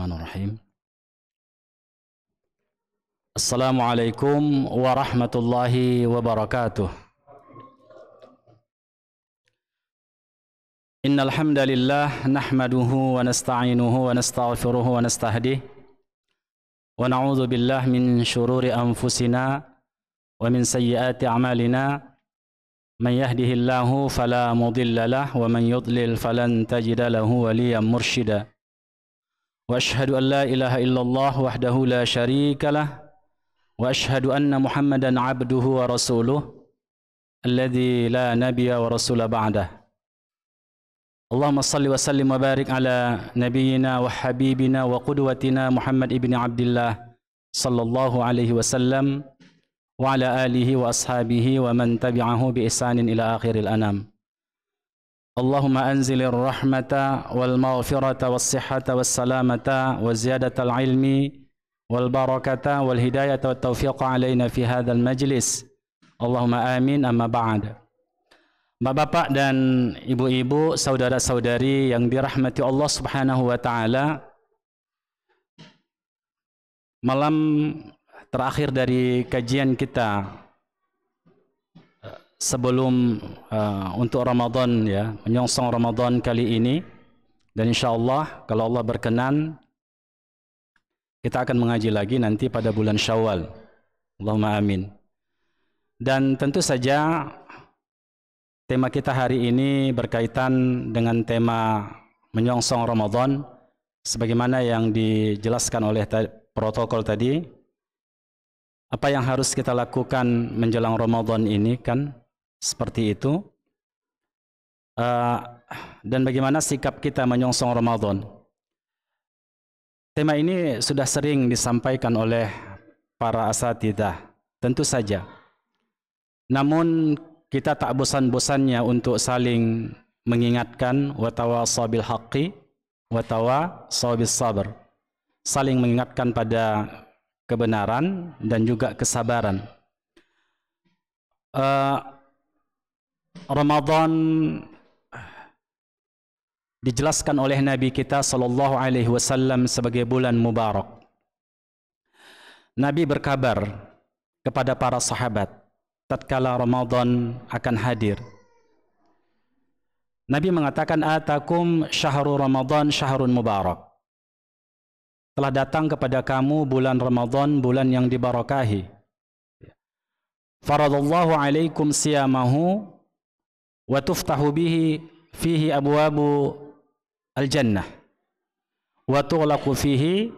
Bismillahirrahmanirrahim. Assalamualaikum warahmatullahi wabarakatuh. Innal hamdalillah nahmaduhu wa nasta'inuhu wa nastaghfiruhu wa nastahdihi wa na'udzu billahi min shururi anfusina wa min sayyiati a'malina. Man yahdihillahu fala mudilla lahu wa man yudlil falan tajida lahu waliyan mursyida. Wa ashhadu an la ilaha illallah wahdahu la syarika lah wa ashhadu anna Muhammadan abduhu wa rasuluh alladzi la nabiyya wa rasula ba'dah. Allahumma salli wa sallim wa barik ala nabiyyina wa habibina wa qudwatina Muhammad ibn Abdullah sallallahu alaihi wasallam wa ala alihi wa ashabihi wa man tabi'ahu bi ihsanin ila akhiril anam. Allahumma anzilir rahmata wal maghfirata was sihhata was salamata wa ziyadatal ilmi wal barakata wal hidayata wat taufiqa alaina fi hadzal majlis. Allahumma amin, amma ba'd. Bapak-bapak dan ibu-ibu, saudara-saudari yang dirahmati Allah Subhanahu wa taala, malam terakhir dari kajian kita sebelum untuk Ramadan, ya, menyongsong Ramadan kali ini, dan insyaallah kalau Allah berkenan kita akan mengaji lagi nanti pada bulan Syawal. Allahumma amin. Dan tentu saja tema kita hari ini berkaitan dengan tema menyongsong Ramadan sebagaimana yang dijelaskan oleh protokol tadi. Apa yang harus kita lakukan menjelang Ramadan ini, kan seperti itu. Dan bagaimana sikap kita menyongsong Ramadan. Tema ini sudah sering disampaikan oleh para asatidzah, tentu saja. Namun kita tak bosan-bosannya untuk saling mengingatkan, wa tawassaw bil haqqi wa tawassaw bis sabr. Saling mengingatkan pada kebenaran dan juga kesabaran. Ramadan dijelaskan oleh Nabi kita sallallahu alaihi wasallam sebagai bulan mubarak. Nabi berkabar kepada para sahabat tatkala Ramadan akan hadir. Nabi mengatakan, atakum syahrul Ramadan syahrun mubarak. Telah datang kepada kamu bulan Ramadan, bulan yang dibarakahi. Faradallahu alaikum siyamahu wa tuftahu bihi fihi abwabu al-jannah wa tughlaqu fihi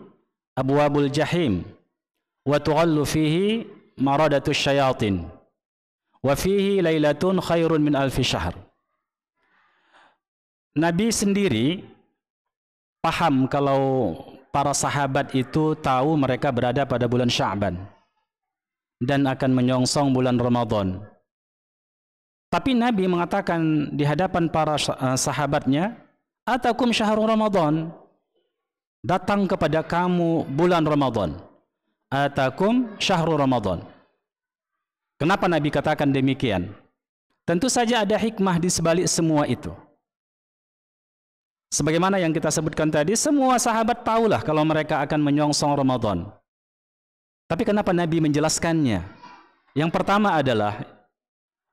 abwabul jahim wa tughallu fihi maradatus syayatin wa fihi lailatun khairun min alfi syahr. Nabi sendiri paham kalau para sahabat itu tahu mereka berada pada bulan Sya'ban dan akan menyongsong bulan Ramadan. Tapi Nabi mengatakan di hadapan para sahabatnya, atakum syahrul Ramadan. Datang kepada kamu bulan Ramadan. Atakum syahrul Ramadan. Kenapa Nabi katakan demikian? Tentu saja ada hikmah di sebalik semua itu. Sebagaimana yang kita sebutkan tadi, semua sahabat tahulah kalau mereka akan menyongsong Ramadan. Tapi kenapa Nabi menjelaskannya? Yang pertama adalah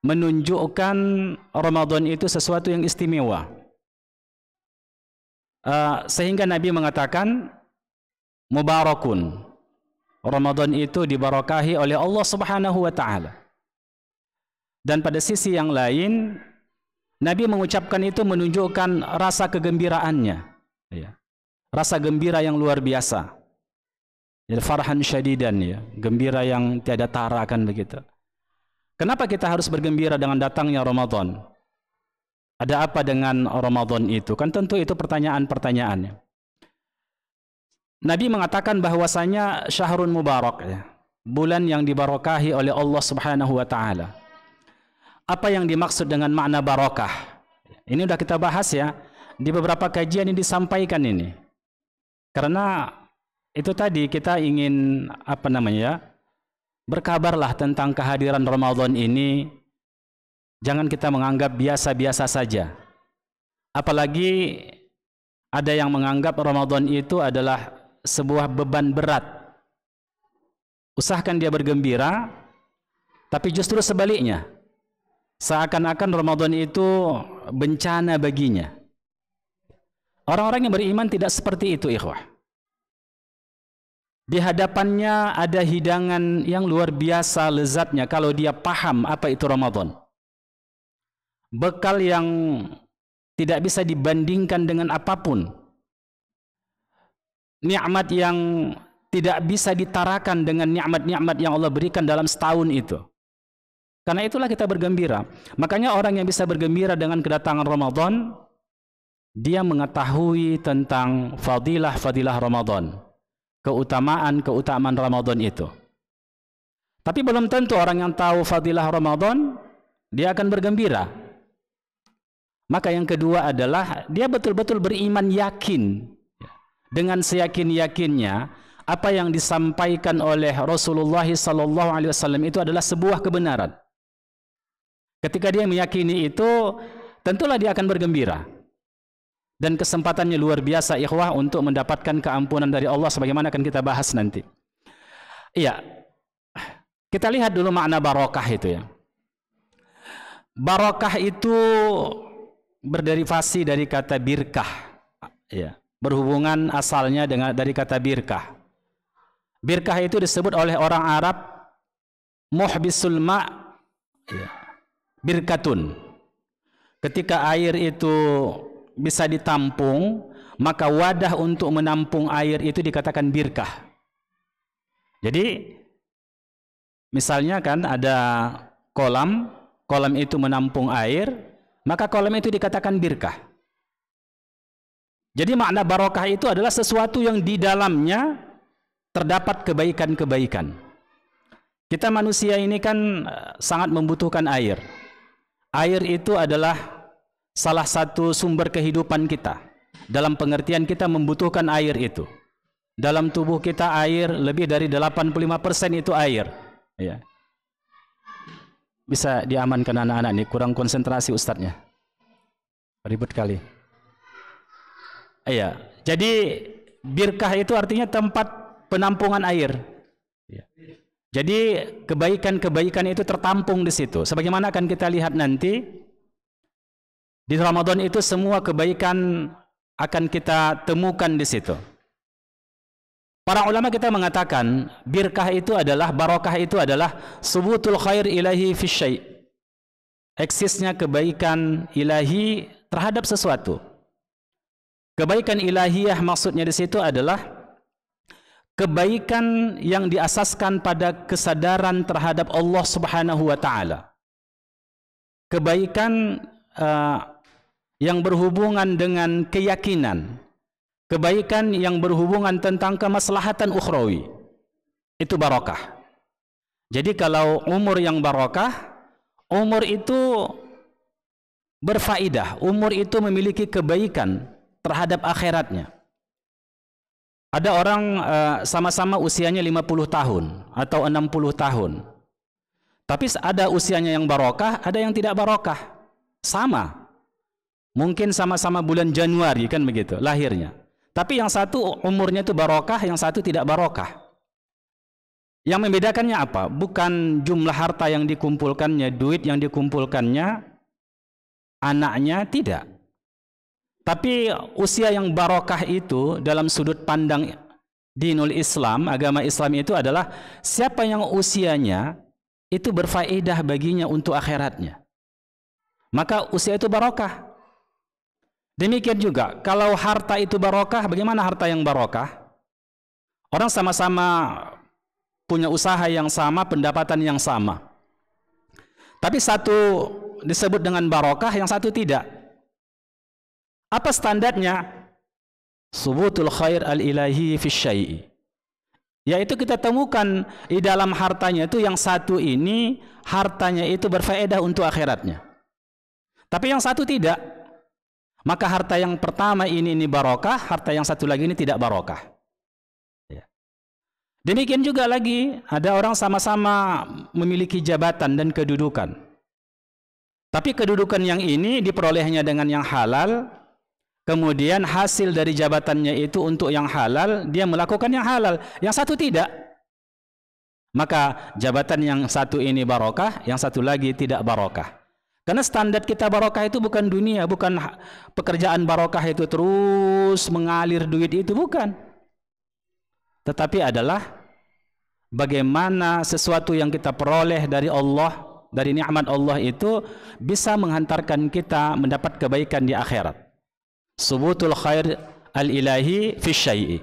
menunjukkan Ramadan itu sesuatu yang istimewa. Sehingga Nabi mengatakan, mubarakun. Ramadan itu dibarakahi oleh Allah Subhanahu wa taala. Dan pada sisi yang lain, Nabi mengucapkan itu menunjukkan rasa kegembiraannya, ya. Rasa gembira yang luar biasa, ya, farhan syadidan, ya, gembira yang tiada tara, kan begitu. Kenapa kita harus bergembira dengan datangnya Ramadan? Ada apa dengan Ramadan itu? Kan tentu itu pertanyaan-pertanyaannya. Nabi mengatakan bahwasanya syahrun mubarak, ya, bulan yang dibarakahi oleh Allah Subhanahu wa taala. Apa yang dimaksud dengan makna barakah? Ini sudah kita bahas, ya, di beberapa kajian yang disampaikan ini. Karena itu tadi kita ingin berkabarlah tentang kehadiran Ramadan ini. Jangan kita menganggap biasa-biasa saja. Apalagi ada yang menganggap Ramadan itu adalah sebuah beban berat. Usahakan dia bergembira, tapi justru sebaliknya. Seakan-akan Ramadan itu bencana baginya. Orang-orang yang beriman tidak seperti itu, ikhwah. Di hadapannya ada hidangan yang luar biasa lezatnya kalau dia paham apa itu Ramadan. Bekal yang tidak bisa dibandingkan dengan apapun. Nikmat yang tidak bisa ditarakan dengan nikmat-nikmat yang Allah berikan dalam setahun itu. Karena itulah kita bergembira. Makanya orang yang bisa bergembira dengan kedatangan Ramadan, dia mengetahui tentang fadilah-fadilah Ramadan, keutamaan-keutamaan Ramadan itu. Tapi belum tentu orang yang tahu fadilah Ramadan, dia akan bergembira. Maka yang kedua adalah dia betul-betul beriman yakin. Dengan seyakin-yakinnya apa yang disampaikan oleh Rasulullah SAW itu adalah sebuah kebenaran. Ketika dia meyakini itu, tentulah dia akan bergembira. Dan kesempatannya luar biasa, ikhwah, untuk mendapatkan keampunan dari Allah sebagaimana akan kita bahas nanti. Iya. Kita lihat dulu makna barokah itu ya. Barokah itu berderivasi dari kata birkah. Ya. Berhubungan asalnya dari kata birkah. Birkah itu disebut oleh orang Arab muhbisul ma', ya, birkatun. Ketika air itu bisa ditampung, maka wadah untuk menampung air itu dikatakan birkah. Jadi misalnya kan ada kolam itu menampung air, maka kolam itu dikatakan birkah. Jadi makna barokah itu adalah sesuatu yang di dalamnya terdapat kebaikan-kebaikan. Kita manusia ini kan sangat membutuhkan air. Air itu adalah salah satu sumber kehidupan kita. Dalam pengertian kita membutuhkan air itu. Dalam tubuh kita air lebih dari 85% itu air. Ya. Bisa diamankan anak-anak nih, kurang konsentrasi ustadznya. Ribet kali. Iya, jadi birkah itu artinya tempat penampungan air. Ya. Jadi kebaikan-kebaikan itu tertampung di situ. Sebagaimana akan kita lihat nanti di Ramadan itu semua kebaikan akan kita temukan di situ. Para ulama kita mengatakan birkah itu adalah, barokah itu adalah subutul khair ilahi fi syai'. Eksisnya kebaikan ilahi terhadap sesuatu. Kebaikan ilahiyah maksudnya di situ adalah kebaikan yang diasaskan pada kesadaran terhadap Allah Subhanahu wa taala. Kebaikan yang berhubungan dengan keyakinan. Kebaikan yang berhubungan tentang kemaslahatan ukhrawi. Itu barokah. Jadi kalau umur yang barokah, umur itu berfaedah, umur itu memiliki kebaikan terhadap akhiratnya. Ada orang sama-sama usianya 50 tahun atau 60 tahun. Tapi ada usianya yang barokah, ada yang tidak barokah. Sama. Mungkin sama-sama bulan Januari kan begitu lahirnya. Tapi yang satu umurnya itu barokah, yang satu tidak barokah. Yang membedakannya apa? Bukan jumlah harta yang dikumpulkannya, duit yang dikumpulkannya, anaknya, tidak. Tapi usia yang barokah itu dalam sudut pandang dinul Islam, agama Islam itu adalah siapa yang usianya itu berfaedah baginya untuk akhiratnya. Maka usia itu barokah. Demikian juga kalau harta itu barokah, bagaimana harta yang barokah? Orang sama-sama punya usaha yang sama, pendapatan yang sama. Tapi satu disebut dengan barokah, yang satu tidak. Apa standarnya? Subutul khair al-ilahi fi syai'i. Yaitu kita temukan di dalam hartanya itu yang satu ini hartanya itu berfaedah untuk akhiratnya. Tapi yang satu tidak. Maka harta yang pertama ini barokah, harta yang satu lagi ini tidak barokah. Ya. Demikian juga lagi ada orang sama-sama memiliki jabatan dan kedudukan. Tapi kedudukan yang ini diperolehnya dengan yang halal, kemudian hasil dari jabatannya itu untuk yang halal, dia melakukan yang halal, yang satu tidak. Maka jabatan yang satu ini barokah, yang satu lagi tidak barokah. Karena standar kita barokah itu bukan dunia, bukan pekerjaan barokah itu terus mengalir duit itu, bukan. Tetapi adalah bagaimana sesuatu yang kita peroleh dari Allah, dari nikmat Allah itu bisa menghantarkan kita mendapat kebaikan di akhirat. Subutul khair al-ilahi fi syai'i.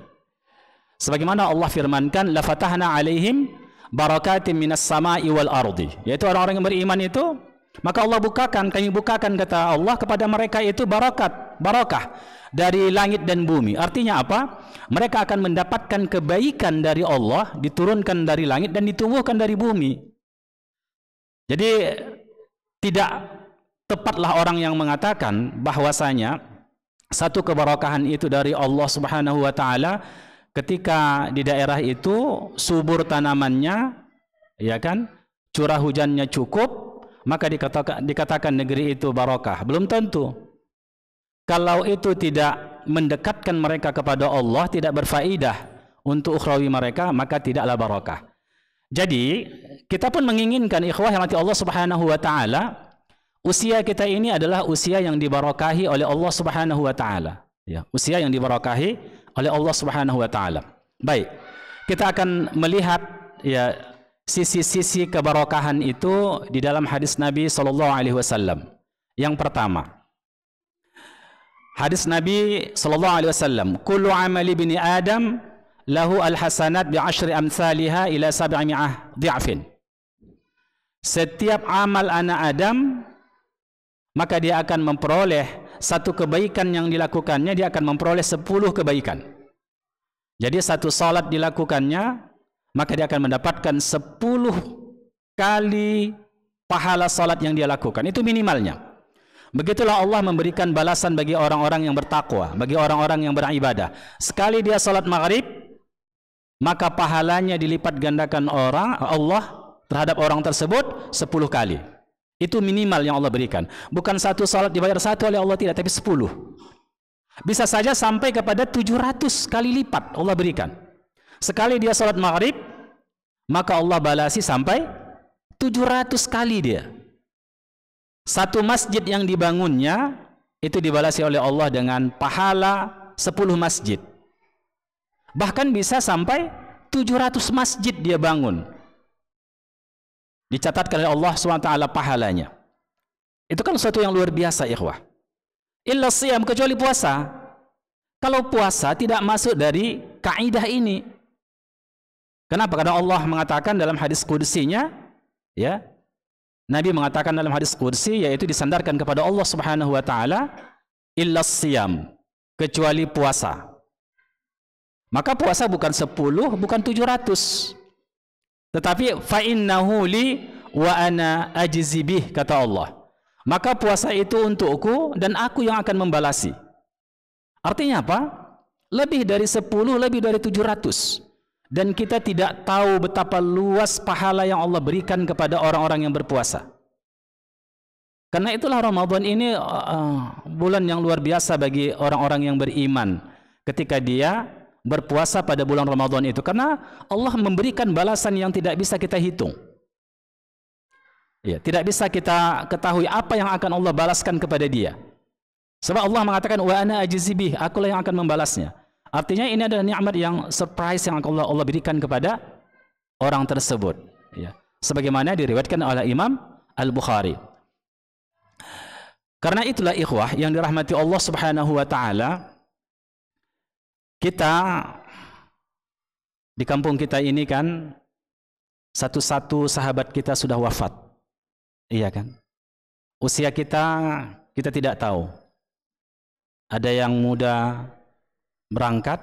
Sebagaimana Allah firmankan, la fatahna alaihim barakatim minas sama'i wal ardi. Yaitu orang-orang yang beriman itu, maka Allah bukakan, kami bukakan kata Allah kepada mereka itu barakah dari langit dan bumi. Artinya apa? Mereka akan mendapatkan kebaikan dari Allah, diturunkan dari langit dan ditumbuhkan dari bumi. Jadi tidak tepatlah orang yang mengatakan bahwasanya satu keberkahan itu dari Allah Subhanahu wa taala ketika di daerah itu subur tanamannya, ya kan? Curah hujannya cukup, maka dikatakan negeri itu barokah. Belum tentu. Kalau itu tidak mendekatkan mereka kepada Allah, tidak berfaedah untuk ukhrawi mereka, maka tidaklah barokah. Jadi kita pun menginginkan ikhwah yang nanti Allah Subhanahu wa taala, usia kita ini adalah usia yang dibarakahi oleh Allah Subhanahu wa taala. Ya, usia yang dibarakahi oleh Allah Subhanahu wa taala. Baik. Kita akan melihat ya sisi-sisi keberkahan itu di dalam hadis Nabi sallallahu alaihi wasallam. Yang pertama, hadis Nabi sallallahu alaihi wasallam, kullu amali bini Adam lahu al-hasanat bi 10 amsalha ila 700 dhi'fin. Setiap amal anak Adam maka dia akan memperoleh satu kebaikan yang dilakukannya, dia akan memperoleh 10 kebaikan. Jadi satu salat dilakukannya, maka dia akan mendapatkan 10 kali pahala salat yang dia lakukan. Itu minimalnya. Begitulah Allah memberikan balasan bagi orang-orang yang bertakwa, bagi orang-orang yang beribadah. Sekali dia salat maghrib, maka pahalanya dilipat gandakan Allah terhadap orang tersebut 10 kali. Itu minimal yang Allah berikan. Bukan satu salat dibayar satu oleh Allah, tidak, tapi 10. Bisa saja sampai kepada 700 kali lipat Allah berikan. Sekali dia salat maghrib, maka Allah balasi sampai 700 kali dia. Satu masjid yang dibangunnya itu dibalasi oleh Allah dengan pahala 10 masjid. Bahkan bisa sampai 700 masjid dia bangun, dicatatkan oleh Allah SWT pahalanya. Itu kan sesuatu yang luar biasa, ikhwah. Illa siyam, kecuali puasa. Kalau puasa tidak masuk dari kaidah ini. Kenapa? Karena Allah mengatakan dalam hadis qudsinya, ya, Nabi mengatakan dalam hadis qudsi, yaitu disandarkan kepada Allah Subhanahu wa taala, illa siyam, kecuali puasa. Maka puasa bukan 10, bukan 700. Tetapi fa innahu li wa ana ajzi bih, kata Allah. Maka puasa itu untukku dan aku yang akan membalasi. Artinya apa? Lebih dari 10, lebih dari 700. Dan kita tidak tahu betapa luas pahala yang Allah berikan kepada orang-orang yang berpuasa. Karena itulah Ramadan ini bulan yang luar biasa bagi orang-orang yang beriman ketika dia berpuasa pada bulan Ramadan itu. Karena Allah memberikan balasan yang tidak bisa kita hitung. Ya, tidak bisa kita ketahui apa yang akan Allah balaskan kepada dia. Sebab Allah mengatakan wa ana ajzi bih, akulah yang akan membalasnya. Artinya ini adalah nikmat yang surprise yang akan Allah berikan kepada orang tersebut. Ya. Sebagaimana diriwayatkan oleh Imam Al-Bukhari. Karena itulah ikhwah yang dirahmati Allah Subhanahu wa taala, kita di kampung kita ini kan satu-satu sahabat kita sudah wafat. Iya kan? Usia kita tidak tahu. Ada yang muda berangkat,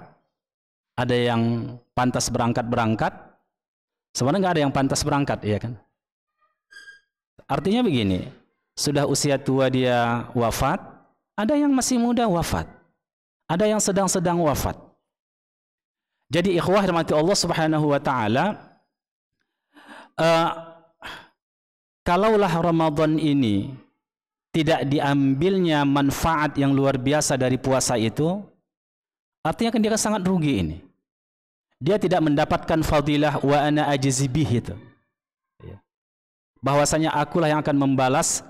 ada yang pantas berangkat. Sebenarnya nggak ada yang pantas berangkat, iya kan? Artinya begini, sudah usia tua dia wafat, ada yang masih muda wafat, ada yang sedang-sedang wafat. Jadi ikhwah rahmati Allah Subhanahu wa taala, kalaulah Ramadan ini tidak diambilnya manfaat yang luar biasa dari puasa itu, artinya kan dia sangat rugi ini. Dia tidak mendapatkan fadilah wa ana ajzi bih itu. Bahwasanya akulah yang akan membalas,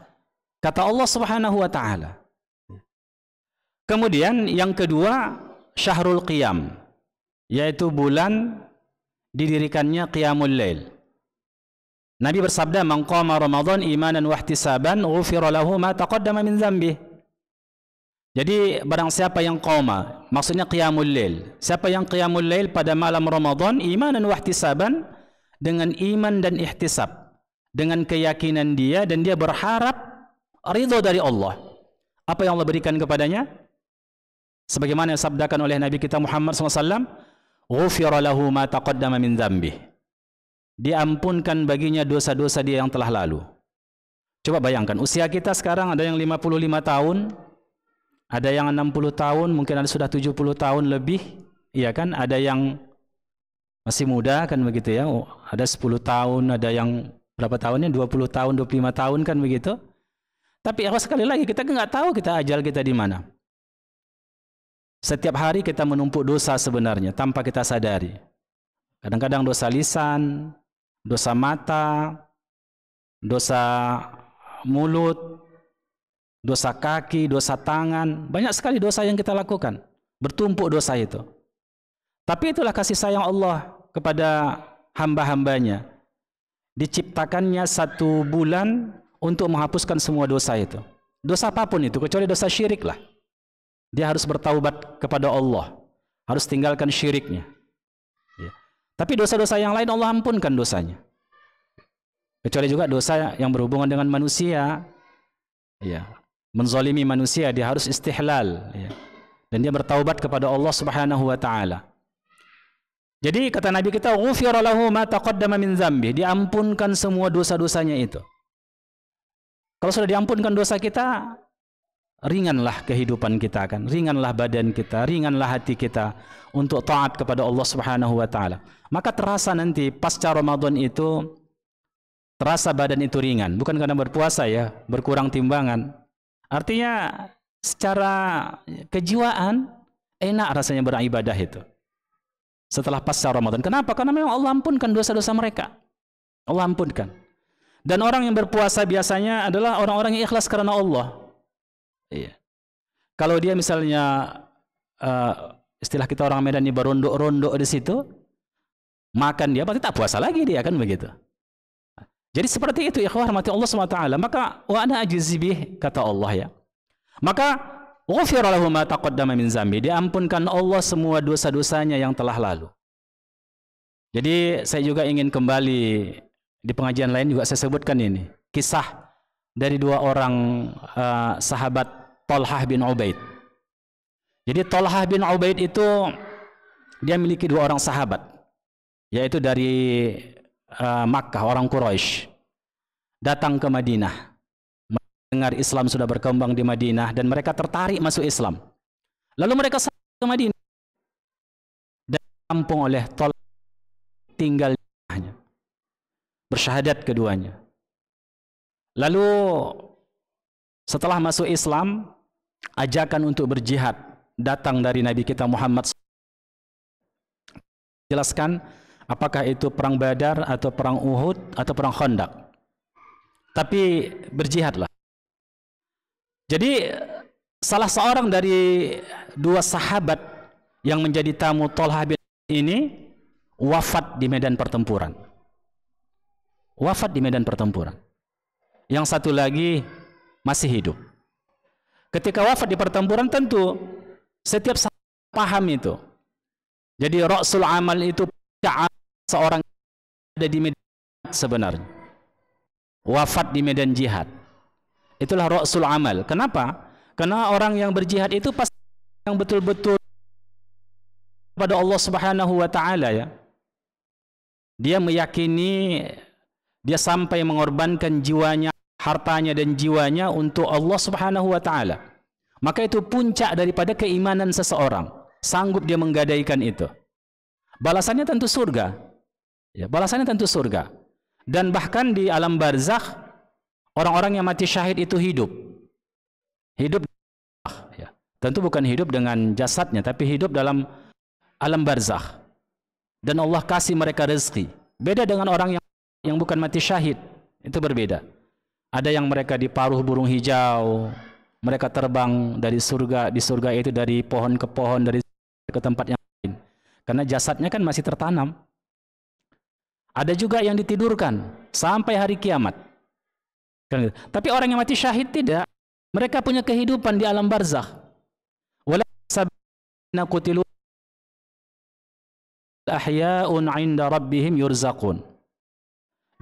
kata Allah Subhanahu wa taala. Kemudian yang kedua, syahrul qiyam, yaitu bulan didirikannya qiyamul lail. Nabi bersabda, "Man qama Ramadan imanan wa ihtisaban, ghufira lahu ma taqaddama min dzambi." Jadi barang siapa yang qama, maksudnya qiyamul lail. Siapa yang qiyamul lail pada malam Ramadan imanan wa ihtisaban, dengan iman dan ihtisab, dengan keyakinan dia dan dia berharap ridho dari Allah. Apa yang Allah berikan kepadanya? Sebagaimana disabdakan oleh Nabi kita Muhammad SAW, ghufira lahu ma taqaddama min dzambi. Diampunkan baginya dosa-dosa dia yang telah lalu. Coba bayangkan, usia kita sekarang ada yang 55 tahun, ada yang 60 tahun, mungkin ada sudah 70 tahun lebih, iya kan? Ada yang masih muda kan begitu ya, ada 10 tahun, ada yang berapa tahunnya, 20 tahun, 25 tahun kan begitu. Tapi sekali lagi kita nggak tahu kita ajal kita di mana. Setiap hari kita menumpuk dosa sebenarnya tanpa kita sadari. Kadang-kadang dosa lisan, dosa mata, dosa mulut, dosa kaki, dosa tangan. Banyak sekali dosa yang kita lakukan. Bertumpuk dosa itu. Tapi itulah kasih sayang Allah kepada hamba-hambanya. Diciptakannya 1 bulan untuk menghapuskan semua dosa itu. Dosa apapun itu, kecuali dosa syirik lah. Dia harus bertaubat kepada Allah. Harus tinggalkan syiriknya. Tapi dosa-dosa yang lain Allah ampunkan dosanya. Kecuali juga dosa yang berhubungan dengan manusia. Ya. Menzalimi manusia, dia harus istihlal. Ya. Dan dia bertaubat kepada Allah Subhanahu wa ta'ala. Jadi kata Nabi kita, ghufira lahu ma taqaddama min dzambi. Diampunkan semua dosa-dosanya itu. Kalau sudah diampunkan dosa kita, ringanlah kehidupan kita kan, ringanlah badan kita, ringanlah hati kita untuk taat kepada Allah Subhanahu wa taala. Maka terasa nanti pasca Ramadan itu terasa badan itu ringan, bukan karena berpuasa ya, berkurang timbangan. Artinya secara kejiwaan enak rasanya beribadah itu. Setelah pasca Ramadan. Kenapa? Karena memang Allah ampunkan dosa-dosa mereka. Allah ampunkan. Dan orang yang berpuasa biasanya adalah orang-orang yang ikhlas karena Allah. Iya. Kalau dia misalnya istilah kita orang Medan ini berondok-rondok di situ, makan dia pasti tak puasa lagi dia kan begitu. Jadi seperti itu ikhwah rahmati Allah SWT. Maka wa ana ajzi bih, kata Allah ya. Maka ghufira lahu ma taqaddama min dzambi, diampunkan Allah semua dosa-dosanya yang telah lalu. Jadi saya juga ingin kembali di pengajian lain juga saya sebutkan ini kisah dari 2 orang sahabat Talhah bin Ubaid. Jadi Talhah bin Ubaid itu dia memiliki 2 orang sahabat, yaitu dari Makkah, orang Quraisy, datang ke Madinah, mendengar Islam sudah berkembang di Madinah dan mereka tertarik masuk Islam. Lalu mereka sampai ke Madinah dan ditampung oleh Talhah, tinggal di rumahnya, bersyahadat keduanya. Lalu setelah masuk Islam, ajakan untuk berjihad datang dari Nabi kita Muhammad. Jelaskan apakah itu perang Badar atau perang Uhud atau perang Khandaq. Tapi berjihadlah. Jadi salah seorang dari 2 sahabat yang menjadi tamu Talhah bin ini wafat di medan pertempuran. Wafat di medan pertempuran. Yang satu lagi masih hidup. Ketika wafat di pertempuran tentu setiap sahabat paham itu. Jadi Rasul Amal itu seorang ada di medan sebenarnya. Wafat di medan jihad. Itulah Rasul Amal. Kenapa? Karena orang yang berjihad itu pasti yang betul-betul kepada Allah Subhanahu wa taala ya. Dia meyakini, dia sampai mengorbankan jiwanya, hartanya dan jiwanya untuk Allah Subhanahu wa taala. Maka itu puncak daripada keimanan seseorang. Sanggup dia menggadaikan itu. Balasannya tentu surga. Ya, balasannya tentu surga. Dan bahkan di alam barzakh, orang-orang yang mati syahid itu hidup. Hidup, ya. Tentu bukan hidup dengan jasadnya, tapi hidup dalam alam barzakh. Dan Allah kasih mereka rezeki. Beda dengan orang yang bukan mati syahid. Itu berbeda. Ada yang mereka di paruh burung hijau, mereka terbang dari surga, di surga itu dari pohon ke pohon, dari ke tempat yang lain. Karena jasadnya kan masih tertanam. Ada juga yang ditidurkan sampai hari kiamat. Tapi orang yang mati syahid tidak. Mereka punya kehidupan di alam barzakh. Wala sabina qutilu ahya'un 'inda rabbihim yurzaqun.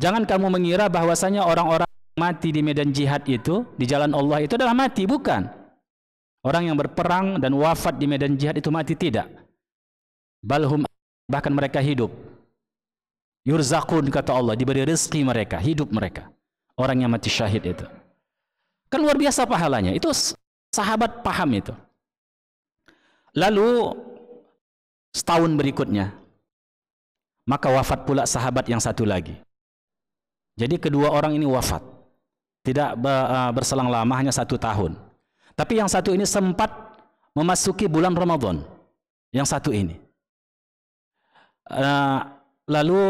Jangan kamu mengira bahwasanya orang-orang mati di medan jihad itu, di jalan Allah itu adalah mati, bukan. Orang yang berperang dan wafat di medan jihad itu mati, tidak. Balhum, bahkan mereka hidup. Yurzaqun, kata Allah, diberi rezeki mereka, hidup mereka. Orang yang mati syahid itu. Kan luar biasa pahalanya. Itu sahabat paham itu. Lalu setahun berikutnya, maka wafat pula sahabat yang satu lagi. Jadi kedua orang ini wafat. Tidak berselang lama, hanya 1 tahun. Tapi yang satu ini sempat memasuki bulan Ramadan. Yang satu ini. Lalu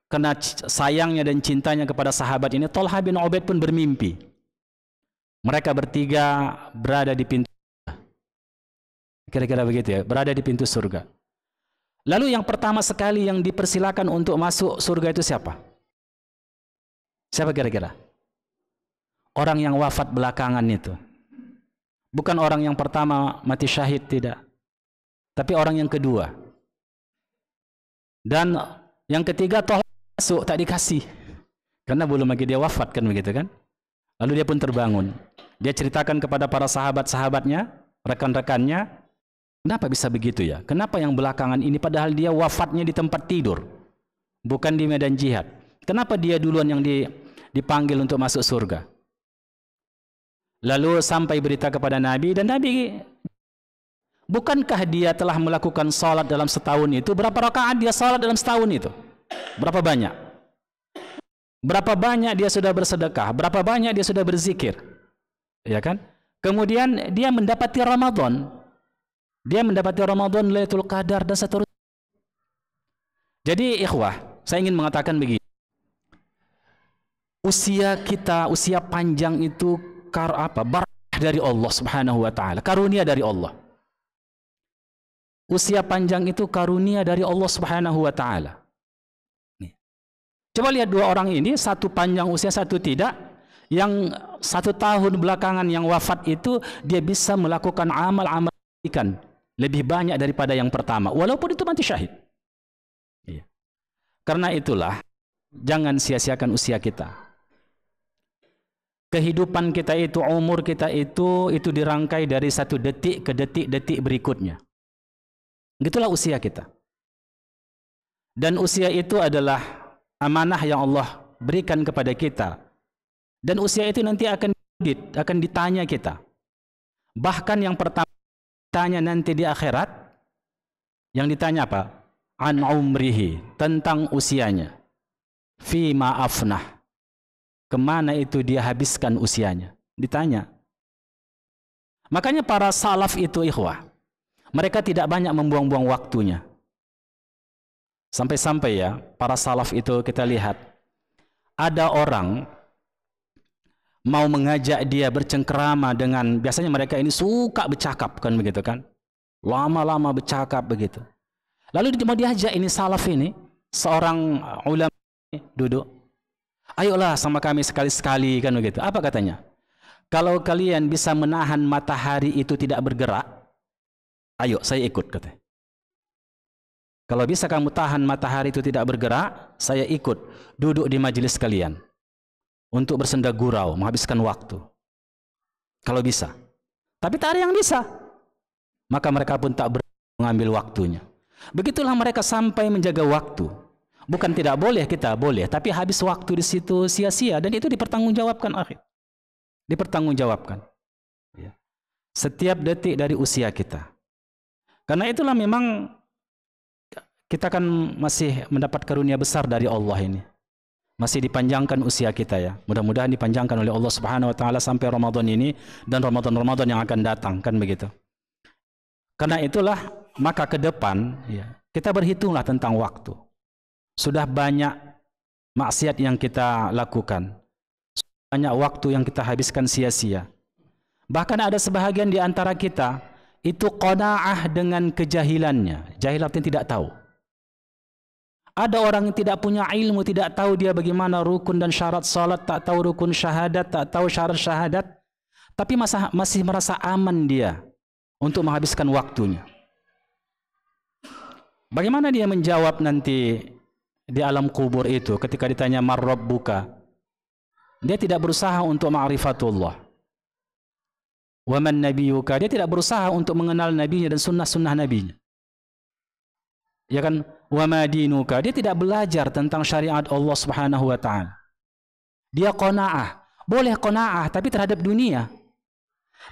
karena sayangnya dan cintanya kepada sahabat ini, Thalhah bin Ubaid pun bermimpi. Mereka bertiga berada di pintu. Kira-kira begitu ya, berada di pintu surga. Lalu yang pertama sekali yang dipersilakan untuk masuk surga itu siapa? Siapa kira-kira? Orang yang wafat belakangan itu. Bukan orang yang pertama mati syahid, tidak. Tapi orang yang kedua. Dan yang ketiga Thalhah masuk, tak dikasih. Karena belum lagi dia wafat, kan begitu kan? Lalu dia pun terbangun. Dia ceritakan kepada para sahabat-sahabatnya, rekan-rekannya, kenapa bisa begitu ya? Kenapa yang belakangan ini padahal dia wafatnya di tempat tidur, bukan di medan jihad? Kenapa dia duluan yang dipanggil untuk masuk surga? Lalu sampai berita kepada Nabi, dan Nabi, bukankah dia telah melakukan salat dalam setahun itu? Berapa rakaat dia salat dalam setahun itu? Berapa banyak? Berapa banyak dia sudah bersedekah? Berapa banyak dia sudah berzikir? Ya kan? Kemudian dia mendapati Ramadan. Dia mendapati Ramadan, Lailatul Qadar dan seterusnya. Jadi ikhwah, saya ingin mengatakan begini. Usia kita, usia panjang itu barakah dari Allah Subhanahu wa taala, karunia dari Allah. Usia panjang itu karunia dari Allah Subhanahu wa taala. Coba lihat dua orang ini, satu panjang usia, satu tidak. Yang 1 tahun belakangan yang wafat itu, dia bisa melakukan amal-amal kebaikan lebih banyak daripada yang pertama, walaupun itu mati syahid. Iya. Karena itulah, jangan sia-siakan usia kita. Kehidupan kita itu, umur kita itu dirangkai dari 1 detik ke detik-detik berikutnya. Itulah usia kita. Dan usia itu adalah amanah yang Allah berikan kepada kita. Dan usia itu nanti akan ditanya kita. Bahkan yang pertama ditanya nanti di akhirat, yang ditanya apa? An umrihi, tentang usianya. Fima afnah, kemana itu dia habiskan usianya? Ditanya. Makanya para salaf itu ikhwah, mereka tidak banyak membuang-buang waktunya. Sampai-sampai ya, para salaf itu kita lihat, ada orang mau mengajak dia bercengkerama dengan, biasanya mereka ini suka bercakap, kan begitu kan? Lama-lama bercakap begitu. Lalu mau diajak ini salaf ini, seorang ulama duduk. Ayolah sama kami sekali-sekali, kan begitu. Apa katanya? Kalau kalian bisa menahan matahari itu tidak bergerak, ayo saya ikut, katanya. Kalau bisa kamu tahan matahari itu tidak bergerak, saya ikut duduk di majelis kalian untuk bersenda gurau, menghabiskan waktu. Kalau bisa. Tapi tak ada yang bisa. Maka mereka pun tak berani mengambil waktunya. Begitulah mereka sampai menjaga waktu. Bukan tidak boleh, kita boleh, tapi habis waktu di situ sia-sia, dan itu dipertanggungjawabkan akhir. Dipertanggungjawabkan. Ya. Setiap detik dari usia kita. Karena itulah memang kita kan masih mendapat karunia besar dari Allah ini. Masih dipanjangkan usia kita ya. Mudah-mudahan dipanjangkan oleh Allah Subhanahu wa taala sampai Ramadan ini dan Ramadan-Ramadan yang akan datang, kan begitu. Karena itulah maka ke depan ya, kita berhitunglah tentang waktu. Sudah banyak maksiat yang kita lakukan. Banyak waktu yang kita habiskan sia-sia. Bahkan ada sebahagian di antara kita itu qanaah dengan kejahilannya. Jahil artinya tidak tahu. Ada orang yang tidak punya ilmu, tidak tahu dia bagaimana rukun dan syarat salat, tak tahu rukun syahadat, tak tahu syarat syahadat, tapi masih merasa aman dia untuk menghabiskan waktunya. Bagaimana dia menjawab nanti di alam kubur itu ketika ditanya man rabbuka? Dia tidak berusaha untuk ma'rifatullah. Wa man nabiyuka? Dia tidak berusaha untuk mengenal nabinya dan sunnah-sunnah nabinya. Ya kan? Wa ma dinuka? Dia tidak belajar tentang syariat Allah Subhanahu wa taala. Dia qanaah. Boleh qanaah tapi terhadap dunia.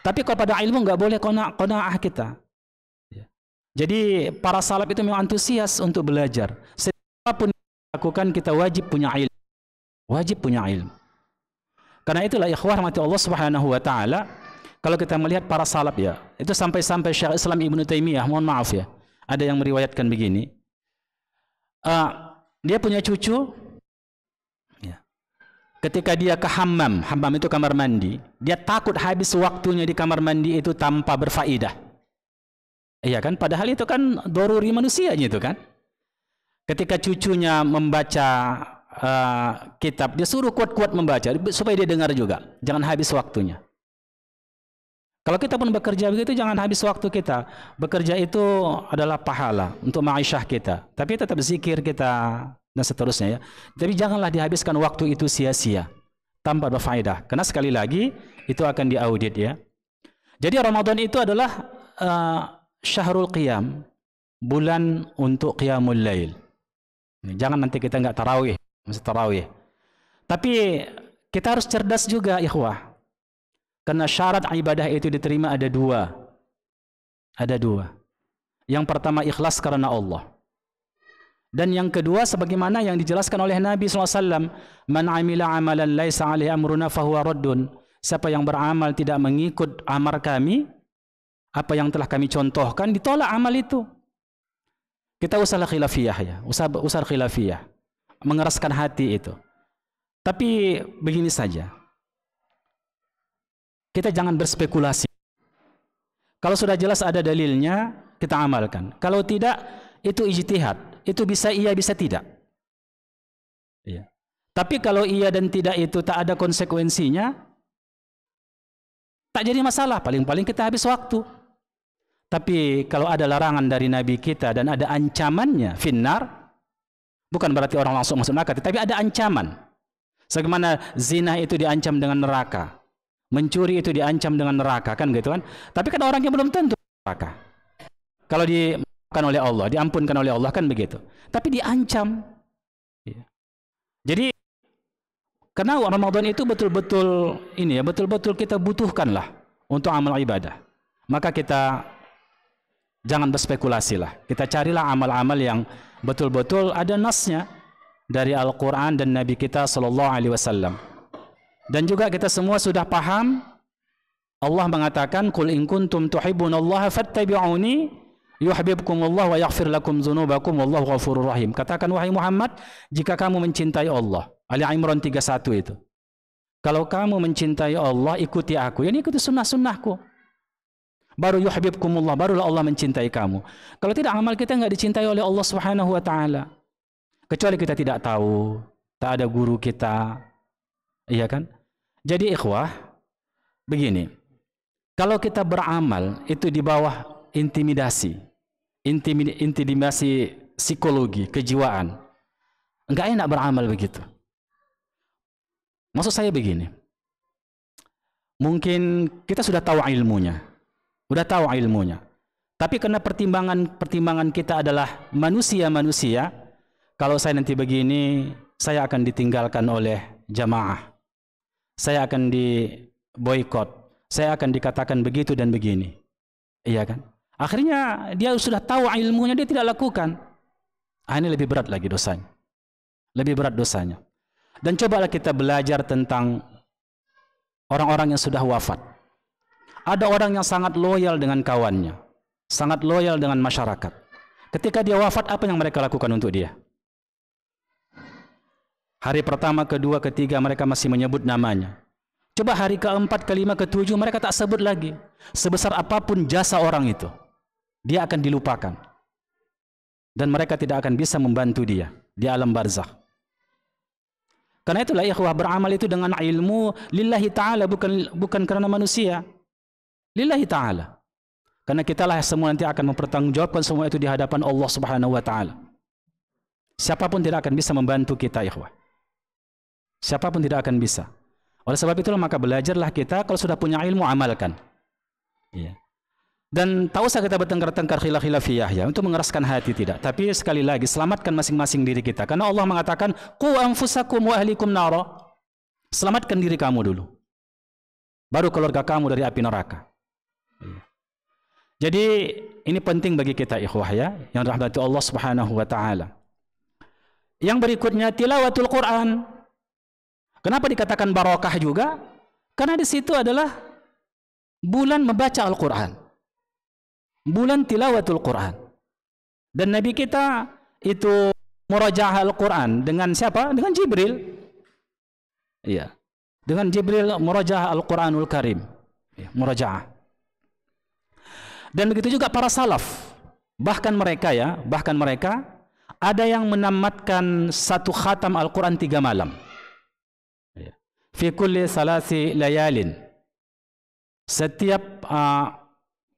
Tapi kalau pada ilmu enggak boleh qanaah kita. Jadi para salaf itu memang antusias untuk belajar. Siapapun yang lakukan kita wajib punya ilmu. Wajib punya ilmu. Karena itulah ikhwah rahmati Allah Subhanahu wa taala, kalau kita melihat para salaf ya, itu sampai-sampai Syekh Islam Ibnu Taimiyah, mohon maaf ya, ada yang meriwayatkan begini. Dia punya cucu ya. Ketika dia ke hammam itu kamar mandi, dia takut habis waktunya di kamar mandi itu tanpa berfaedah. Iya kan? Padahal itu kan doruri manusianya itu kan. Ketika cucunya membaca kitab, dia suruh kuat-kuat membaca supaya dia dengar juga. Jangan habis waktunya. Kalau kita pun bekerja begitu, jangan habis waktu kita. Bekerja itu adalah pahala untuk ma'isyah kita. Tapi tetap zikir kita dan seterusnya ya. Tapi janganlah dihabiskan waktu itu sia-sia tanpa berfaedah. Karena sekali lagi itu akan diaudit ya. Jadi Ramadan itu adalah syahrul qiyam, bulan untuk qiyamul lail. Jangan nanti kita enggak tarawih, mesti tarawih. Tapi kita harus cerdas juga ikhwah. Karena syarat ibadah itu diterima ada dua. Ada dua. Yang pertama ikhlas karena Allah. Dan yang kedua sebagaimana yang dijelaskan oleh Nabi SAW. Man amila amalan laisa alaihi amruna fahuwa raddun. Siapa yang beramal tidak mengikut amar kami, apa yang telah kami contohkan, ditolak amal itu. Kita usaha khilafiyah ya. Usaha khilafiyah. Mengeraskan hati itu. Tapi begini saja. Kita jangan berspekulasi. Kalau sudah jelas ada dalilnya, kita amalkan. Kalau tidak, itu ijtihad. Itu bisa iya, bisa tidak. Iya. Tapi kalau iya dan tidak itu tak ada konsekuensinya, tak jadi masalah. Paling-paling kita habis waktu. Tapi kalau ada larangan dari Nabi kita dan ada ancamannya, finnar, bukan berarti orang langsung masuk neraka, tapi ada ancaman. Sebagaimana zina itu diancam dengan neraka. Mencuri itu diancam dengan neraka, kan gitu kan? Tapi kan orang yang belum tentu neraka. Kalau dimaafkan oleh Allah, diampunkan oleh Allah kan begitu. Tapi diancam. Jadi karena Ramadan itu betul-betul ini ya, betul-betul kita butuhkanlah untuk amal ibadah. Maka kita jangan berspekulasi lah. Kita carilah amal-amal yang betul-betul ada nasnya dari Al-Quran dan Nabi kita Sallallahu Alaihi Wasallam. Dan juga kita semua sudah paham Allah mengatakan qul in kuntum tuhibbunallaha fattabi'uni yuhibbukumullah wa yaghfir lakum dzunubakum wallahu ghafurur rahim. Katakan wahai Muhammad, jika kamu mencintai Allah. Ali Imran 31 itu. Kalau kamu mencintai Allah, ikuti aku. Yani ikuti sunnah-sunnahku. Baru yuhibbukumullah, barulah Allah mencintai kamu. Kalau tidak, amal kita enggak dicintai oleh Allah Subhanahu wa taala. Kecuali kita tidak tahu, tak ada guru kita. Iya kan? Jadi ikhwah, begini. Kalau kita beramal itu di bawah intimidasi psikologi, kejiwaan. Enggak enak beramal begitu. Maksud saya begini. Mungkin kita sudah tahu ilmunya. Tapi karena pertimbangan kita adalah manusia, kalau saya nanti begini, saya akan ditinggalkan oleh jamaah. Saya akan diboikot. Saya akan dikatakan begitu dan begini. Iya kan? Akhirnya dia sudah tahu ilmunya, dia tidak lakukan. Ini lebih berat lagi dosanya. Lebih berat dosanya. Dan cobalah kita belajar tentang orang-orang yang sudah wafat. Ada orang yang sangat loyal dengan kawannya, sangat loyal dengan masyarakat. Ketika dia wafat, apa yang mereka lakukan untuk dia? Hari pertama, kedua, ketiga mereka masih menyebut namanya. Coba hari keempat, kelima, ketujuh mereka tak sebut lagi. Sebesar apapun jasa orang itu, dia akan dilupakan. Dan mereka tidak akan bisa membantu dia di alam barzakh. Karena itulah ikhwah, beramal itu dengan ilmu lillahi ta'ala, bukan karena manusia. Lillahi ta'ala. Karena kitalah semua nanti akan mempertanggungjawabkan semua itu di hadapan Allah Subhanahu wa ta'ala. Siapapun tidak akan bisa membantu kita, ikhwah. Siapapun tidak akan bisa. Oleh sebab itulah maka belajarlah kita, kalau sudah punya ilmu amalkan. Iya. Dan tak usah kita bertengkar-tengkar khilaf-khilafiyah ya, untuk mengeraskan hati, tidak. Tapi sekali lagi selamatkan masing-masing diri kita. Karena Allah mengatakan, qu anfusakum wa ahlikum nara. Selamatkan diri kamu dulu. Baru keluarga kamu dari api neraka. Jadi ini penting bagi kita ikhwah ya, yang rahmati Allah Subhanahu wa taala. Yang berikutnya tilawatul Quran. Kenapa dikatakan barokah juga? Karena di situ adalah bulan membaca Al-Quran. Bulan tilawatul Quran. Dan Nabi kita itu murajaah Al-Quran dengan siapa? Dengan Jibril. Iya. Dengan Jibril murajaah Al-Quranul Karim. Ya, murajaah. Dan begitu juga para salaf. Bahkan mereka ada yang menamatkan satu khatam Al-Quran 3 malam. Fi kulli salasi layalin. Setiap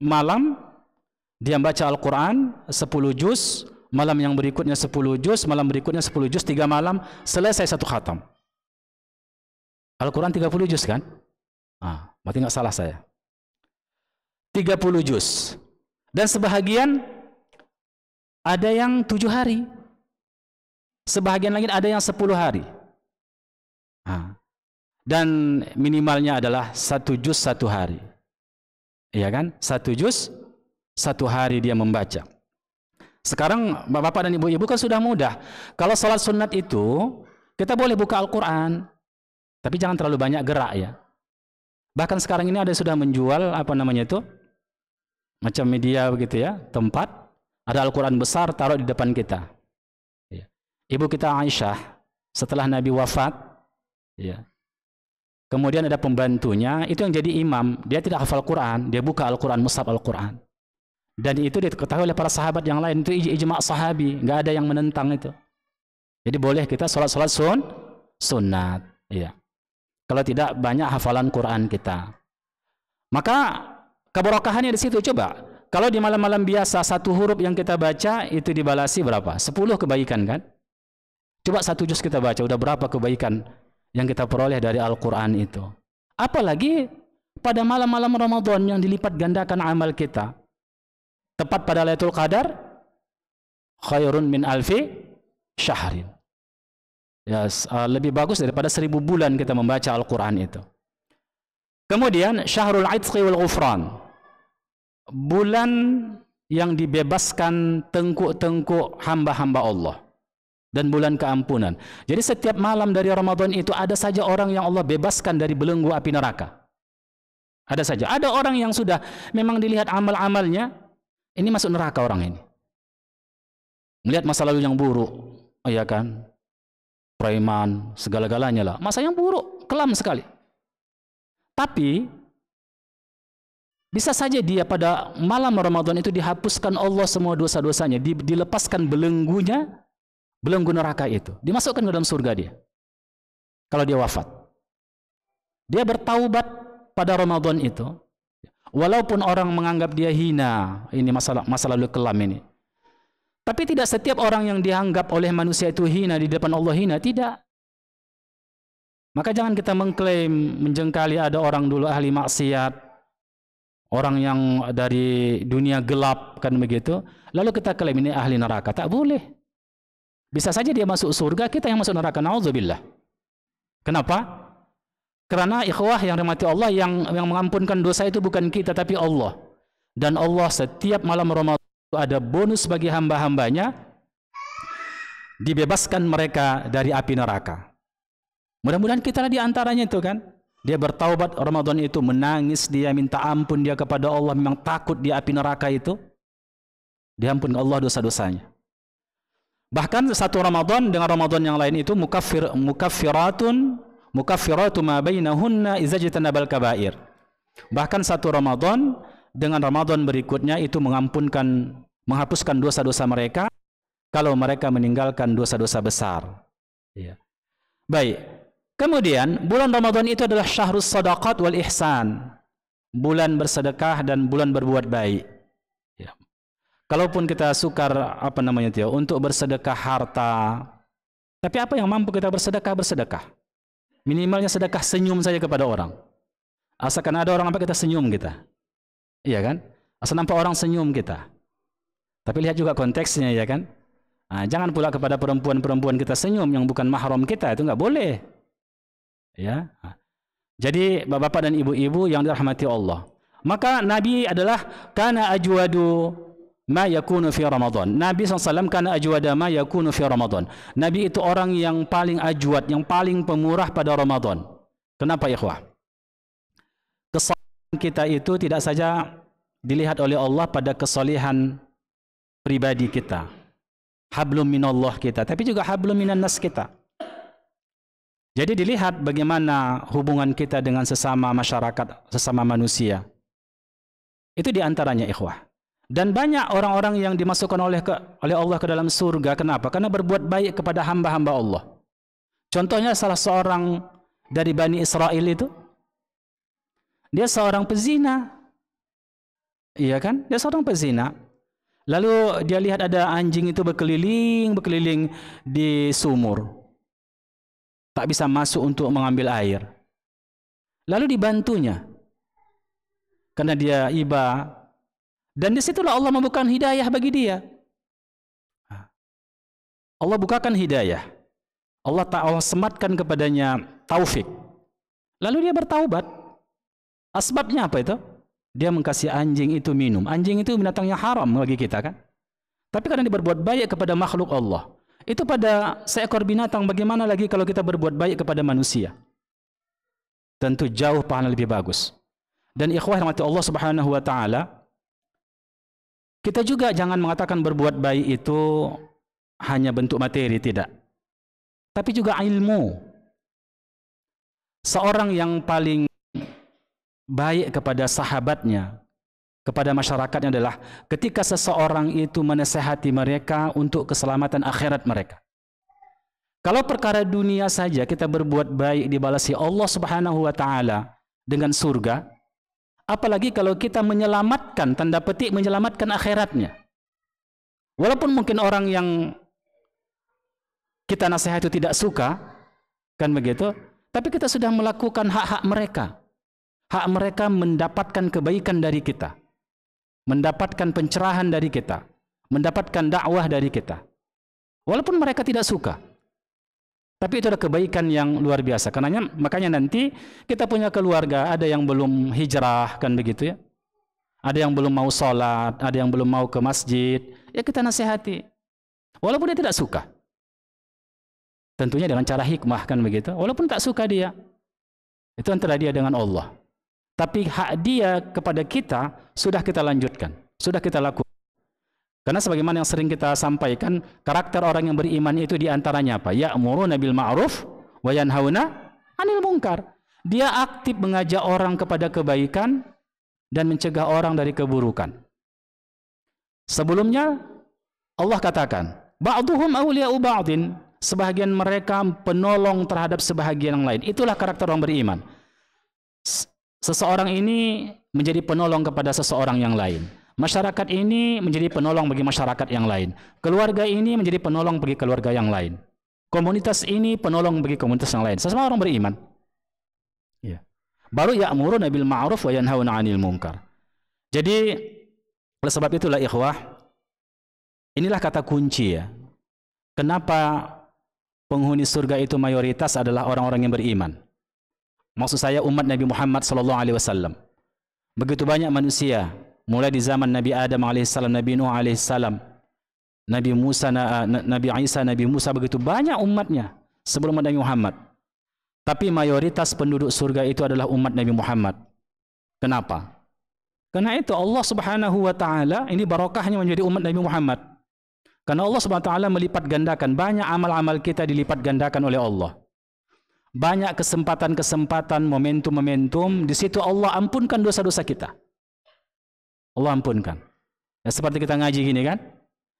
malam dia baca Al-Quran 10 juz, malam yang berikutnya 10 juz, malam berikutnya 10 juz, 3 malam, selesai satu khatam. Al-Quran 30 juz kan? Berarti nggak salah saya. 30 juz. Dan sebahagian ada yang 7 hari. Sebahagian lagi ada yang 10 hari. Dan minimalnya adalah 1 juz 1 hari. Iya kan? 1 juz 1 hari dia membaca. Sekarang bapak dan ibu-ibu kan sudah mudah. Kalau sholat sunat itu kita boleh buka Al-Quran, tapi jangan terlalu banyak gerak ya. Bahkan sekarang ini ada sudah menjual apa namanya itu, macam media begitu ya, tempat ada Al-Quran besar taruh di depan kita. Ibu kita Aisyah setelah Nabi wafat, ya, kemudian ada pembantunya itu yang jadi imam. Dia tidak hafal Quran, dia buka Al-Quran, mushaf Al-Quran. Dan itu diketahui oleh para sahabat yang lain, itu ijma' sahabi, nggak ada yang menentang itu. Jadi boleh kita sholat sunat, ya. Kalau tidak banyak hafalan Quran kita. Maka keberkahannya di situ. Coba, kalau di malam-malam biasa 1 huruf yang kita baca itu dibalasi berapa? 10 kebaikan kan? Coba 1 juz kita baca, udah berapa kebaikan yang kita peroleh dari Al-Quran itu. Apalagi pada malam-malam Ramadan yang dilipat gandakan amal kita. Tepat pada Lailatul Qadar, khairun min alfi syahrin. Ya, lebih bagus daripada 1000 bulan kita membaca Al-Quran itu. Kemudian syahrul itqi wal ghufran. Bulan yang dibebaskan tengkuk-tengkuk hamba-hamba Allah. Dan bulan keampunan. Jadi setiap malam dari Ramadan itu ada saja orang yang Allah bebaskan dari belenggu api neraka. Ada saja. Ada orang yang sudah memang dilihat amal-amalnya, ini masuk neraka orang ini. Melihat masa lalu yang buruk, ya kan? Preman, segala-galanya lah. Masa yang buruk, kelam sekali. Tapi bisa saja dia pada malam Ramadan itu dihapuskan Allah semua dosa-dosanya, dilepaskan belenggunya, belenggu neraka itu, dimasukkan ke dalam surga dia. Kalau dia wafat, dia bertaubat pada Ramadan itu. Walaupun orang menganggap dia hina, ini masa lalu kelam ini. Tapi tidak setiap orang yang dianggap oleh manusia itu hina di depan Allah hina, tidak. Maka jangan kita mengklaim, menjengkali ada orang dulu ahli maksiat, orang yang dari dunia gelap kan begitu, lalu kita klaim ini ahli neraka. Tak boleh. Bisa saja dia masuk surga, kita yang masuk neraka. Na'udzubillah. Kenapa? Karena ikhwah yang dirahmati Allah, yang mengampunkan dosa itu bukan kita tapi Allah. Dan Allah setiap malam Ramadan itu ada bonus bagi hamba-hambanya, dibebaskan mereka dari api neraka. Mudah-mudahan kita lah di antaranya itu kan. Dia bertaubat Ramadan itu, menangis, dia minta ampun dia kepada Allah, memang takut di api neraka itu. Diampun Allah dosa-dosanya. Bahkan satu Ramadan dengan Ramadan yang lain itu mukaffiratu ma bainahunna idza jitanabal kabair. Bahkan satu Ramadan dengan Ramadan berikutnya itu menghapuskan dosa-dosa mereka kalau mereka meninggalkan dosa-dosa besar. Ya. Baik. Kemudian bulan Ramadan itu adalah syahrus sadaqat wal ihsan. Bulan bersedekah dan bulan berbuat baik. Ya. Kalaupun kita sukar untuk bersedekah harta, tapi apa yang mampu kita bersedekah? Minimalnya sedekah senyum saja kepada orang. Asalkan ada orang nampak kita senyum kita. Iya kan? Asal nampak orang senyum kita. Tapi lihat juga konteksnya ya kan? Nah, jangan pula kepada perempuan-perempuan kita senyum yang bukan mahram kita, itu nggak boleh. Ya. Jadi bapak-bapak dan ibu-ibu yang dirahmati Allah. Maka Nabi adalah kana ajwadu ma yakunu fi Ramadan. Nabi SAW kana ajwada ma yakunu fi Ramadan. Nabi itu orang yang paling ajwad, yang paling pemurah pada Ramadan. Kenapa ikhwah? Kesalahan kita itu tidak saja dilihat oleh Allah pada kesalehan pribadi kita, hablum minallah kita, tapi juga hablum minan nas kita. Jadi dilihat bagaimana hubungan kita dengan sesama masyarakat, sesama manusia. Itu diantaranya ikhwah. Dan banyak orang-orang yang dimasukkan oleh Allah ke dalam surga. Kenapa? Karena berbuat baik kepada hamba-hamba Allah. Contohnya salah seorang dari Bani Israel itu, dia seorang pezina. Iya kan? Dia seorang pezina. Lalu dia lihat ada anjing itu berkeliling di sumur. Tak bisa masuk untuk mengambil air. Lalu dibantunya. Karena dia iba. Dan disitulah Allah membukakan hidayah bagi dia. Allah bukakan hidayah. Allah sematkan kepadanya taufik. Lalu dia bertaubat. Asbabnya apa itu? Dia mengkasih anjing itu minum. Anjing itu binatang yang haram bagi kita kan. Tapi karena dia berbuat baik kepada makhluk Allah. Itu pada seekor binatang, bagaimana lagi kalau kita berbuat baik kepada manusia? Tentu jauh pahala lebih bagus. Dan ikhwah rahmati Allah Subhanahu wa taala, kita juga jangan mengatakan berbuat baik itu hanya bentuk materi, tidak. Tapi juga ilmu. Seorang yang paling baik kepada sahabatnya, kepada masyarakatnya adalah ketika seseorang itu menasihati mereka untuk keselamatan akhirat mereka. Kalau perkara dunia saja kita berbuat baik dibalasi Allah Subhanahu wa taala dengan surga, apalagi kalau kita menyelamatkan, tanda petik menyelamatkan akhiratnya. Walaupun mungkin orang yang kita nasihat itu tidak suka, kan begitu, tapi kita sudah melakukan hak-hak mereka. Hak mereka mendapatkan kebaikan dari kita, mendapatkan pencerahan dari kita, mendapatkan dakwah dari kita. Walaupun mereka tidak suka. Tapi itu adalah kebaikan yang luar biasa. Makanya nanti kita punya keluarga, ada yang belum hijrah, kan begitu ya. Ada yang belum mau sholat, ada yang belum mau ke masjid. Ya kita nasihati. Walaupun dia tidak suka. Tentunya dengan cara hikmah, kan begitu. Walaupun tak suka dia. Itu antara dia dengan Allah. Tapi hak dia kepada kita sudah kita lanjutkan, sudah kita lakukan. Karena sebagaimana yang sering kita sampaikan, karakter orang yang beriman itu diantaranya apa? Ya'muruna bil ma'ruf wa yanhauna 'anil munkar. Dia aktif mengajak orang kepada kebaikan dan mencegah orang dari keburukan. Sebelumnya Allah katakan, ba'duhum awliya'u ba'din, sebahagian mereka penolong terhadap sebahagian yang lain. Itulah karakter orang beriman. Seseorang ini menjadi penolong kepada seseorang yang lain. Masyarakat ini menjadi penolong bagi masyarakat yang lain. Keluarga ini menjadi penolong bagi keluarga yang lain. Komunitas ini penolong bagi komunitas yang lain. Sesama orang beriman. Ya. Baru ya'muruna bil ma'ruf wa yanhauna 'anil munkar. Jadi oleh sebab itulah ikhwah, inilah kata kunci ya. Kenapa penghuni surga itu mayoritas adalah orang-orang yang beriman? Maksud saya umat Nabi Muhammad SAW. Begitu banyak manusia, mulai di zaman Nabi Adam AS, Nabi Nuh AS, Nabi Musa, Nabi Isa, Nabi Musa, begitu banyak umatnya sebelum Nabi Muhammad. Tapi mayoritas penduduk surga itu adalah umat Nabi Muhammad. Kenapa? Karena itu Allah Subhanahu wa taala, ini barokahnya menjadi umat Nabi Muhammad. Karena Allah Subhanahu wa taala melipat gandakan, banyak amal-amal kita dilipat gandakan oleh Allah. Banyak kesempatan-kesempatan, momentum-momentum, di situ Allah ampunkan dosa-dosa kita. Allah ampunkan. Ya, seperti kita ngaji gini kan?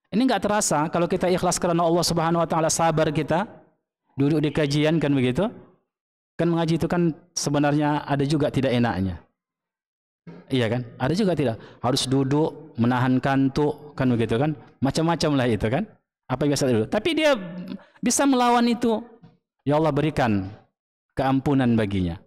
Ini enggak terasa kalau kita ikhlas karena Allah Subhanahu wa taala, sabar kita duduk di kajian kan begitu. Kan mengaji itu kan sebenarnya ada juga tidak enaknya. Iya kan? Ada juga tidak. Harus duduk, menahan kantuk, kan begitu kan? Macam-macam lah itu kan? Apa yang biasa dulu. Tapi dia bisa melawan itu. Ya Allah berikan keampunan baginya.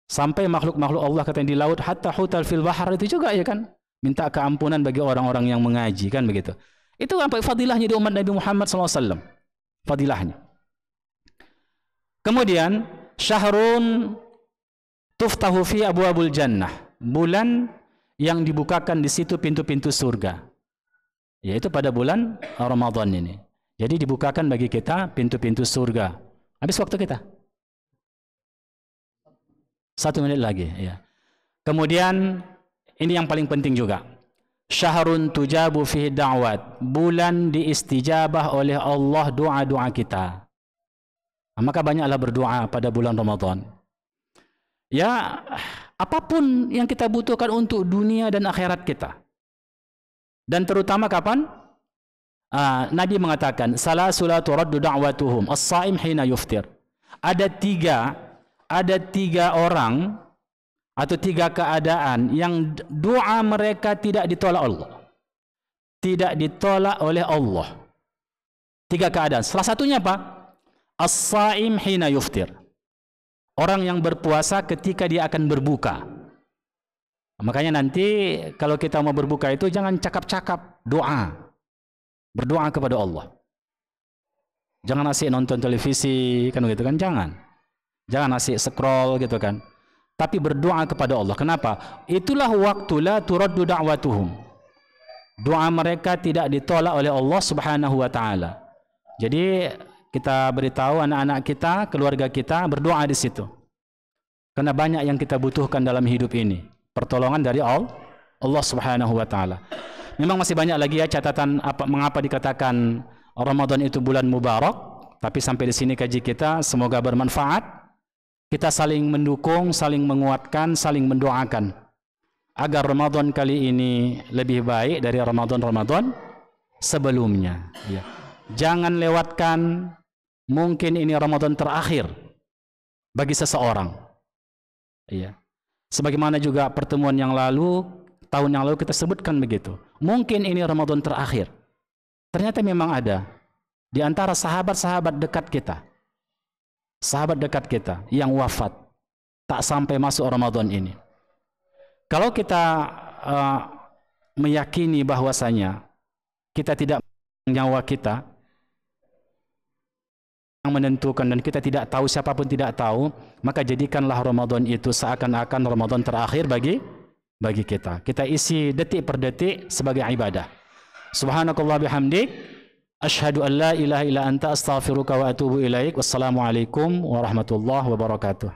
Sampai makhluk-makhluk Allah katanya di laut, hatta hutal fil bahar, itu juga ya kan? Minta keampunan bagi orang-orang yang mengaji, kan begitu. Itu apa fadilahnya di umat Nabi Muhammad SAW. Fadilahnya. Kemudian, syahrun tuftahu fi abwabul jannah. Bulan yang dibukakan di situ pintu-pintu surga. Yaitu pada bulan Ramadan ini. Jadi dibukakan bagi kita pintu-pintu surga. Habis waktu kita. 1 menit lagi. Ya. Kemudian, ini yang paling penting juga. Syahrun tujabu fihi da'wat. Bulan diistijabah oleh Allah doa-doa kita. Maka banyaklah berdoa pada bulan Ramadan. Ya, apapun yang kita butuhkan untuk dunia dan akhirat kita. Dan terutama kapan? Nabi mengatakan, salasulatu raddu da'watuhum, as-saim hina yuftir. Ada tiga orang atau 3 keadaan yang doa mereka tidak ditolak Allah. Tidak ditolak oleh Allah. 3 keadaan. Salah satunya apa? As-saim hina yuftir. Orang yang berpuasa ketika dia akan berbuka. Makanya nanti kalau kita mau berbuka itu jangan cakap-cakap, doa. Berdoa kepada Allah. Jangan asik nonton televisi, kan begitu kan? Jangan asik scroll gitu kan. Tapi berdoa kepada Allah. Kenapa? Itulah waktu la turaddu da'watuhum. Doa mereka tidak ditolak oleh Allah Subhanahu wa taala. Jadi kita beritahu anak-anak kita, keluarga kita berdoa di situ. Karena banyak yang kita butuhkan dalam hidup ini. Pertolongan dari Allah Subhanahu wa taala. Memang masih banyak lagi ya catatan mengapa dikatakan Ramadan itu bulan mubarak, tapi sampai di sini kaji kita, semoga bermanfaat. Kita saling mendukung, saling menguatkan, saling mendoakan agar Ramadan kali ini lebih baik dari Ramadan-Ramadan sebelumnya. Ya. Jangan lewatkan, mungkin ini Ramadan terakhir bagi seseorang. Ya. Sebagaimana juga pertemuan yang lalu, tahun yang lalu kita sebutkan begitu. Mungkin ini Ramadan terakhir. Ternyata memang ada di antara sahabat-sahabat dekat kita. Sahabat dekat kita yang wafat tak sampai masuk Ramadan ini. Kalau kita meyakini bahwasanya kita tidak nyawa kita yang menentukan dan kita tidak tahu, siapapun tidak tahu, maka jadikanlah Ramadan itu seakan-akan Ramadan terakhir bagi kita. Kita isi detik per detik sebagai ibadah. Subhanakallah bihamdik. Asyhadu an la ilaha illa anta astaghfiruka wa atubu ilaik. Wassalamualaikum warahmatullahi wabarakatuh.